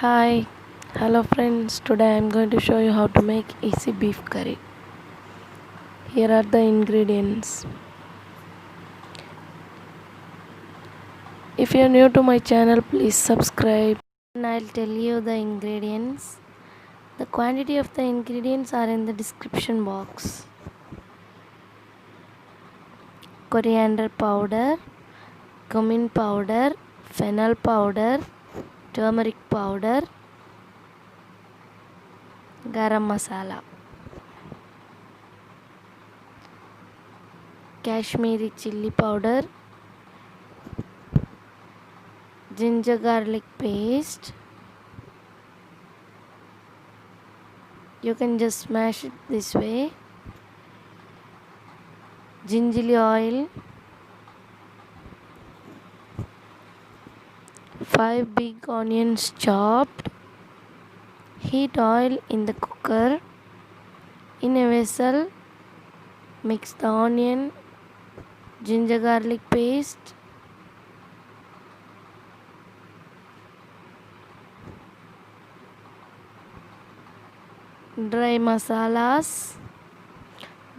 Hi, hello friends. Today I am going to show you how to make easy beef curry. Here are the ingredients. If you are new to my channel, please subscribe. And I'll tell you the ingredients. The quantity of the ingredients are in the description box. Coriander powder, cumin powder, fennal powder, turmeric powder, garam masala, Kashmiri chili powder, ginger garlic paste. You can just smash it this way. Gingely oil, 5 big onions chopped. Heat oil in the cooker. In a vessel, mix the onion, ginger garlic paste, dry masalas.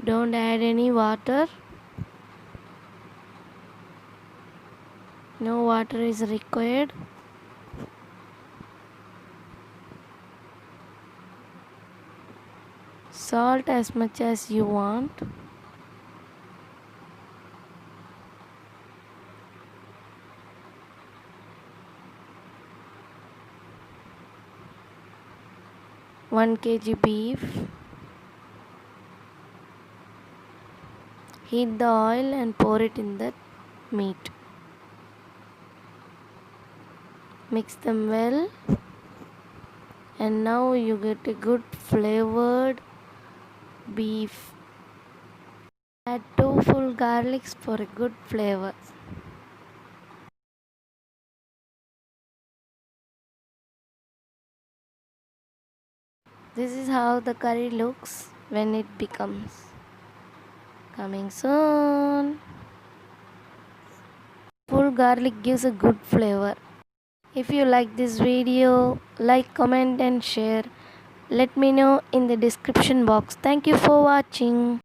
Don't add any water. No water is required. Salt as much as you want. One kg beef. Heat the oil and pour it in the meat. Mix them well, and now you get a good flavored beef. Add 2 full garlics for a good flavor. This is how the curry looks when it becomes. Coming soon. Full garlic gives a good flavor. If you like this video, like, comment and share. Let me know in the description box. Thank you for watching.